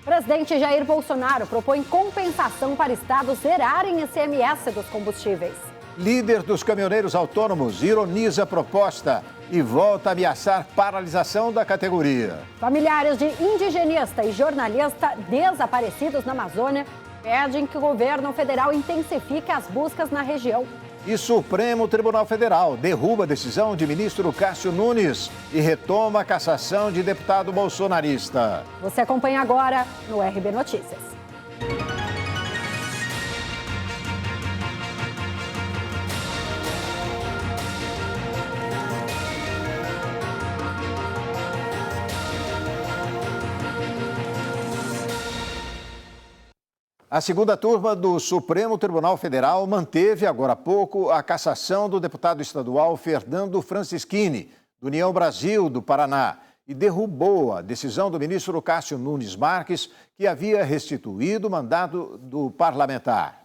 presidente Jair Bolsonaro propõe compensação para estados zerarem ICMS dos combustíveis. Líder dos caminhoneiros autônomos ironiza a proposta e volta a ameaçar paralisação da categoria. Familiares de indigenista e jornalista desaparecidos na Amazônia pedem que o governo federal intensifique as buscas na região. E Supremo Tribunal Federal derruba a decisão de ministro Cássio Nunes e retoma a cassação de deputado bolsonarista. Você acompanha agora no RB Notícias. A segunda turma do Supremo Tribunal Federal manteve, agora há pouco, a cassação do deputado estadual Fernando Francischini, do União Brasil do Paraná, e derrubou a decisão do ministro Cássio Nunes Marques, que havia restituído o mandato do parlamentar.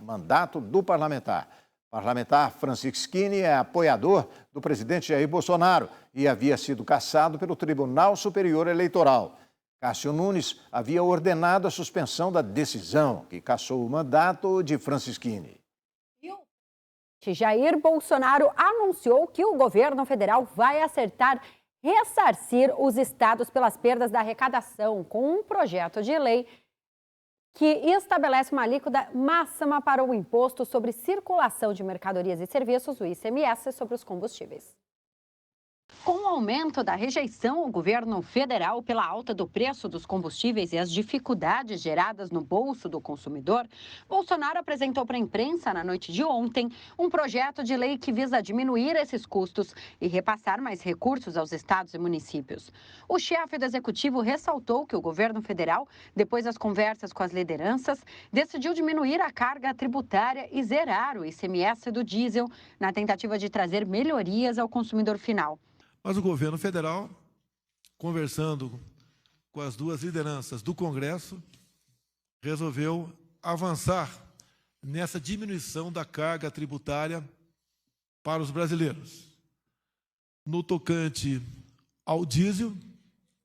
Parlamentar Francischini é apoiador do presidente Jair Bolsonaro e havia sido cassado pelo Tribunal Superior Eleitoral. Cássio Nunes havia ordenado a suspensão da decisão que cassou o mandato de Francischini. Jair Bolsonaro anunciou que o governo federal vai ressarcir os estados pelas perdas da arrecadação com um projeto de lei que estabelece uma alíquota máxima para o imposto sobre circulação de mercadorias e serviços, o ICMS, sobre os combustíveis. Com o aumento da rejeição ao governo federal pela alta do preço dos combustíveis e as dificuldades geradas no bolso do consumidor, Bolsonaro apresentou para a imprensa na noite de ontem um projeto de lei que visa diminuir esses custos e repassar mais recursos aos estados e municípios. O chefe do executivo ressaltou que o governo federal, depois das conversas com as lideranças, decidiu diminuir a carga tributária e zerar o ICMS do diesel na tentativa de trazer melhorias ao consumidor final. Mas o governo federal, conversando com as duas lideranças do Congresso, resolveu avançar nessa diminuição da carga tributária para os brasileiros. No tocante ao diesel,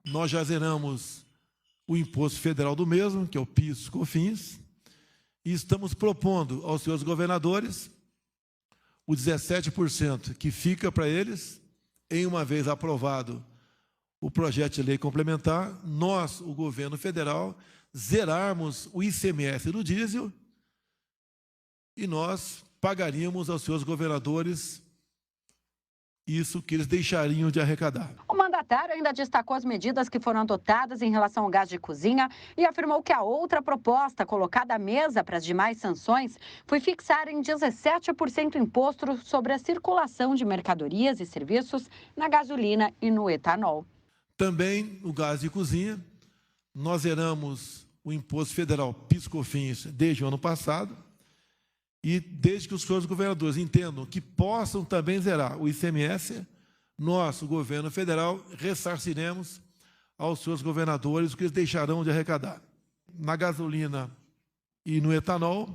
nós já zeramos o imposto federal do mesmo, que é o PIS/COFINS, e estamos propondo aos senhores governadores o 17% que fica para eles. Em uma vez aprovado o projeto de lei complementar, nós, o governo federal, zerarmos o ICMS do diesel e nós pagaríamos aos seus governadores isso que eles deixariam de arrecadar. O mandatário ainda destacou as medidas que foram adotadas em relação ao gás de cozinha e afirmou que a outra proposta colocada à mesa para as demais sanções foi fixar em 17% imposto sobre a circulação de mercadorias e serviços na gasolina e no etanol. Também no gás de cozinha, nós zeramos o imposto federal PIS/COFINS desde o ano passado e desde que os senhores governadores entendam que possam também zerar o ICMS, nós, o governo federal, ressarciremos aos seus governadores o que eles deixarão de arrecadar. Na gasolina e no etanol,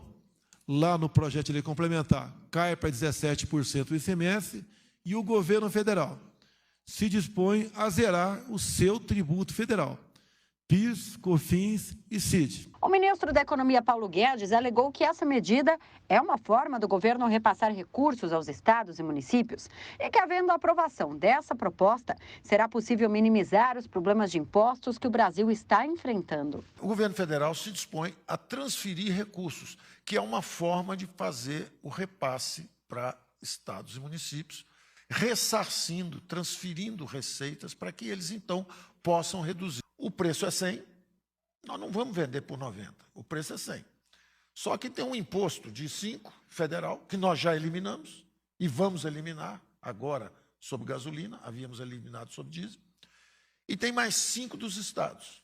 lá no projeto de lei complementar, cai para 17% o ICMS e o governo federal se dispõe a zerar o seu tributo federal, PIS, COFINS e CID. O ministro da Economia, Paulo Guedes, alegou que essa medida é uma forma do governo repassar recursos aos estados e municípios e que, havendo a aprovação dessa proposta, será possível minimizar os problemas de impostos que o Brasil está enfrentando. O governo federal se dispõe a transferir recursos, que é uma forma de fazer o repasse para estados e municípios, ressarcindo, transferindo receitas para que eles, então, possam reduzir. O preço é 100, nós não vamos vender por 90, o preço é 100. Só que tem um imposto de 5, federal, que nós já eliminamos e vamos eliminar agora sobre gasolina, havíamos eliminado sobre diesel, e tem mais 5 dos estados.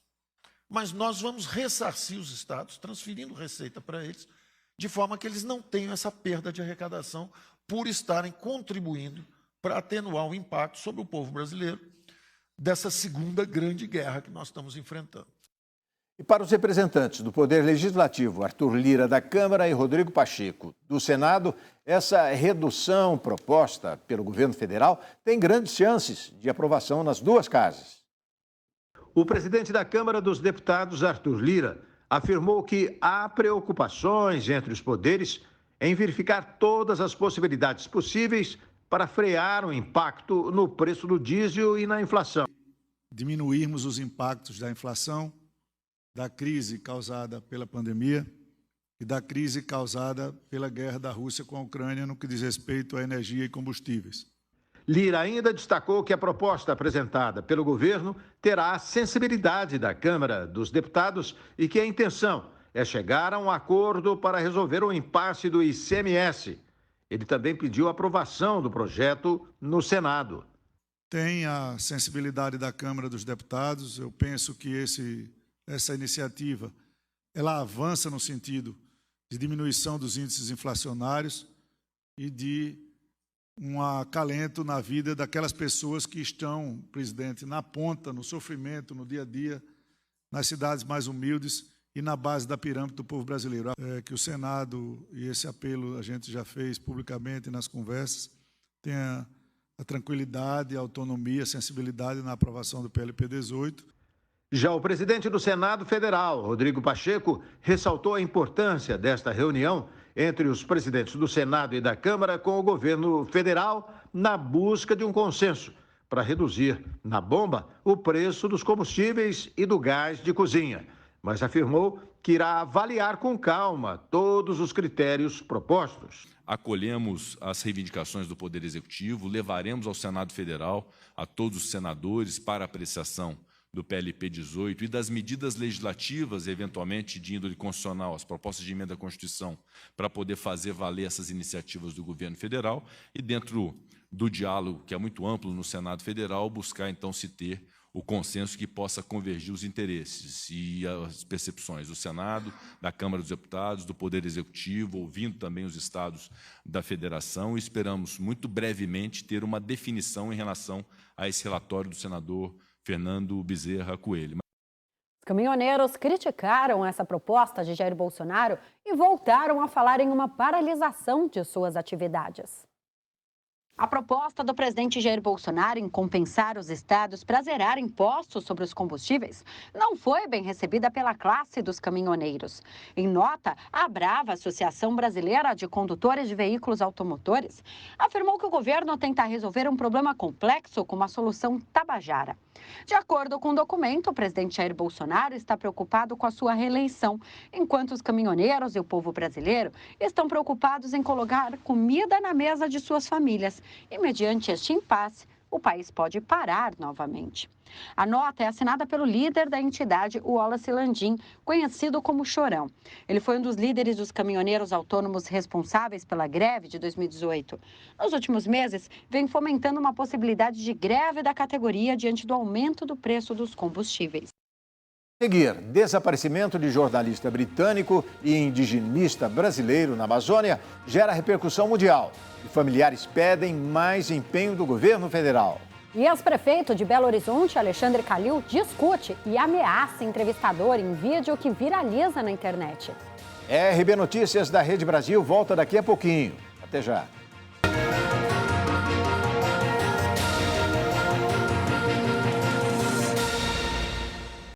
Mas nós vamos ressarcir os estados, transferindo receita para eles, de forma que eles não tenham essa perda de arrecadação por estarem contribuindo para atenuar o impacto sobre o povo brasileiro dessa segunda grande guerra que nós estamos enfrentando. E para os representantes do Poder Legislativo, Arthur Lira, da Câmara, e Rodrigo Pacheco, do Senado, essa redução proposta pelo governo federal tem grandes chances de aprovação nas duas casas. O presidente da Câmara dos Deputados, Arthur Lira, afirmou que há preocupações entre os poderes em verificar todas as possibilidades possíveis para frear o impacto no preço do diesel e na inflação. Diminuirmos os impactos da inflação, da crise causada pela pandemia e da crise causada pela guerra da Rússia com a Ucrânia no que diz respeito à energia e combustíveis. Lira ainda destacou que a proposta apresentada pelo governo terá a sensibilidade da Câmara dos Deputados e que a intenção é chegar a um acordo para resolver o impasse do ICMS. Ele também pediu a aprovação do projeto no Senado. Tem a sensibilidade da Câmara dos Deputados. Eu penso que essa iniciativa ela avança no sentido de diminuição dos índices inflacionários e de um acalento na vida daquelas pessoas que estão, presidente, na ponta, no sofrimento, no dia a dia, nas cidades mais humildes e na base da pirâmide do povo brasileiro. Que o Senado, e esse apelo a gente já fez publicamente nas conversas, tenha a tranquilidade, a autonomia, a sensibilidade na aprovação do PLP 18. Já o presidente do Senado Federal, Rodrigo Pacheco, ressaltou a importância desta reunião entre os presidentes do Senado e da Câmara com o governo federal na busca de um consenso para reduzir na bomba o preço dos combustíveis e do gás de cozinha, mas afirmou que irá avaliar com calma todos os critérios propostos. Acolhemos as reivindicações do Poder Executivo, levaremos ao Senado Federal, a todos os senadores, para apreciação do PLP 18 e das medidas legislativas, eventualmente de índole constitucional, as propostas de emenda à Constituição, para poder fazer valer essas iniciativas do governo federal e, dentro do diálogo, que é muito amplo no Senado Federal, buscar, então, se ter o consenso que possa convergir os interesses e as percepções do Senado, da Câmara dos Deputados, do Poder Executivo, ouvindo também os estados da Federação, e esperamos, muito brevemente, ter uma definição em relação a esse relatório do senador Fernando Bezerra Coelho. Os caminhoneiros criticaram essa proposta de Jair Bolsonaro e voltaram a falar em uma paralisação de suas atividades. A proposta do presidente Jair Bolsonaro em compensar os estados para zerar impostos sobre os combustíveis não foi bem recebida pela classe dos caminhoneiros. Em nota, a Abrava, Associação Brasileira de Condutores de Veículos Automotores, afirmou que o governo tenta resolver um problema complexo com uma solução tabajara. De acordo com o documento, o presidente Jair Bolsonaro está preocupado com a sua reeleição, enquanto os caminhoneiros e o povo brasileiro estão preocupados em colocar comida na mesa de suas famílias. E, mediante este impasse, o país pode parar novamente. A nota é assinada pelo líder da entidade, o Wallace Landim, conhecido como Chorão. Ele foi um dos líderes dos caminhoneiros autônomos responsáveis pela greve de 2018. Nos últimos meses, vem fomentando uma possibilidade de greve da categoria diante do aumento do preço dos combustíveis. Seguir, desaparecimento de jornalista britânico e indigenista brasileiro na Amazônia gera repercussão mundial. E familiares pedem mais empenho do governo federal. E ex-prefeito de Belo Horizonte, Alexandre Calil, discute e ameaça entrevistador em vídeo que viraliza na internet. RB Notícias da Rede Brasil volta daqui a pouquinho. Até já.